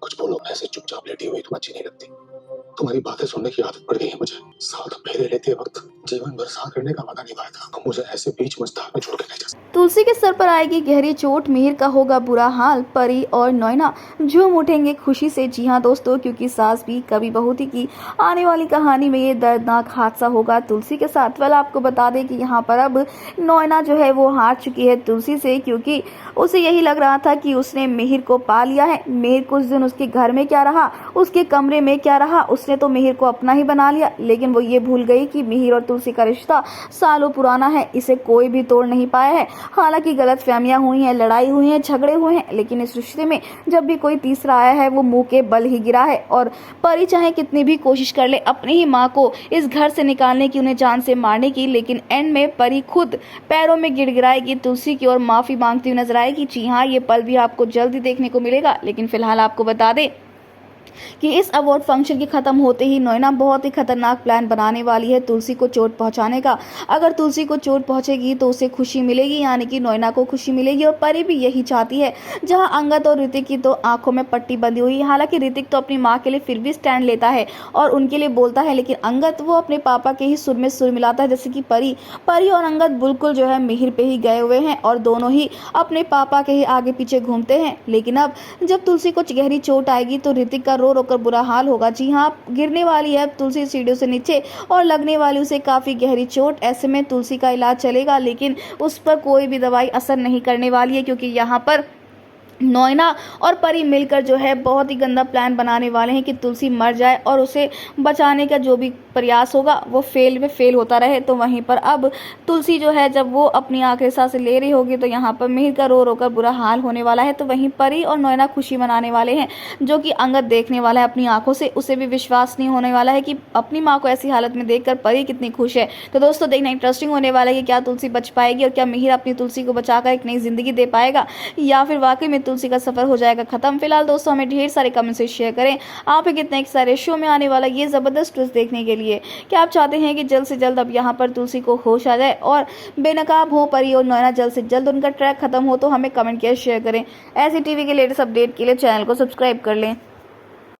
कुछ बोलो। ऐसे चुपचाप लेटी हुई तुम अच्छी नहीं लगती। तुम्हारी बातें सुनने की आदत पड़ गई है मुझे। साथ फेरे लेते वक्त जीवन भर साथ रहने का वादा निभाया था, तुम मुझे ऐसे बीच मझधार में छोड़ के नहीं जा सकते। तुलसी के सर पर आएगी गहरी चोट, मिहिर का होगा बुरा हाल, परी और नैना झूम उठेंगे खुशी से। जी हाँ दोस्तों, क्योंकि सास भी कभी बहू थी की आने वाली कहानी में ये दर्दनाक हादसा होगा तुलसी के साथ। वाला आपको बता दें कि यहाँ पर अब नैना जो है वो हार चुकी है तुलसी से, क्योंकि उसे यही लग रहा था कि उसने मिहिर को पा लिया है। मिहिर कुछ दिन उसके घर में क्या रहा, उसके कमरे में क्या रहा, उसने तो मिहिर को अपना ही बना लिया। लेकिन वो ये भूल गई कि मिहिर और तुलसी का रिश्ता सालों पुराना है, इसे कोई भी तोड़ नहीं पाया है। हालांकि गलतफहमियां हुई हैं, लड़ाई हुई है, झगड़े हुए हैं, लेकिन इस रिश्ते में जब भी कोई तीसरा आया है वो मुंह के बल ही गिरा है। और परी चाहे कितनी भी कोशिश कर ले अपनी ही माँ को इस घर से निकालने की, उन्हें जान से मारने की, लेकिन एंड में परी खुद पैरों में गिड़गिड़ाएगी तुलसी की और माफी मांगती हुई नजर आएगी। जी हाँ, ये पल भी आपको जल्दी देखने को मिलेगा। लेकिन फिलहाल आपको बता दें कि इस अवार्ड फंक्शन के खत्म होते ही नैना बहुत ही खतरनाक प्लान बनाने वाली है तुलसी को चोट पहुंचाने का। अगर तुलसी को चोट पहुंचेगी तो उसे खुशी मिलेगी, यानी कि नैना को खुशी मिलेगी। और परी भी यही चाहती है। जहां अंगद और ऋतिक की तो आंखों में पट्टी बंधी हुई है। हालांकि ऋतिक तो अपनी माँ के लिए फिर भी स्टैंड लेता है और उनके लिए बोलता है, लेकिन अंगद वो अपने पापा के ही सुर में सुर मिलाता है। जैसे कि परी और अंगद बिल्कुल जो है मिहिर पे ही गए हुए हैं और दोनों ही अपने पापा के ही आगे पीछे घूमते हैं। लेकिन अब जब तुलसी को गहरी चोट आएगी तो ऋतिक का रो कर बुरा हाल होगा। जी हाँ, गिरने वाली है तुलसी सीढ़ियों से नीचे और लगने वाली उसे काफी गहरी चोट। ऐसे में तुलसी का इलाज चलेगा, लेकिन उस पर कोई भी दवाई असर नहीं करने वाली है, क्योंकि यहाँ पर नैना और परी मिलकर जो है बहुत ही गंदा प्लान बनाने वाले हैं कि तुलसी मर जाए और उसे बचाने का जो भी प्रयास होगा वो फेल होता रहे। तो वहीं पर अब तुलसी जो है जब वो अपनी आखिरी सांस ले रही होगी तो यहाँ पर मिहिर का रो कर बुरा हाल होने वाला है। तो वहीं परी और नैना खुशी मनाने वाले हैं, जो कि अंगद देखने वाला है अपनी आंखों से। उसे भी विश्वास नहीं होने वाला है कि अपनी माँ को ऐसी हालत में देखकर परी कितनी खुश है। तो दोस्तों देखना इंटरेस्टिंग होने वाला है कि क्या तुलसी बच पाएगी और क्या मिहिर अपनी तुलसी को बचाकर एक नई जिंदगी दे पाएगा, या फिर वाकई में तुलसी का सफर हो जाएगा खत्म। फिलहाल दोस्तों हमें ढेर सारे कमेंट से शेयर करें आप कितने सारे शो में आने वाला ये जबरदस्त ट्विस्ट देखने के लिए। क्या आप चाहते हैं कि जल्द से जल्द अब यहाँ पर तुलसी को होश आ जाए और बेनकाब हो परी और नैना, जल्द से जल्द उनका ट्रैक खत्म हो? तो हमें कमेंट किया शेयर करें। ऐसी टीवी के लेटेस्ट अपडेट के लिए चैनल को सब्सक्राइब कर लें।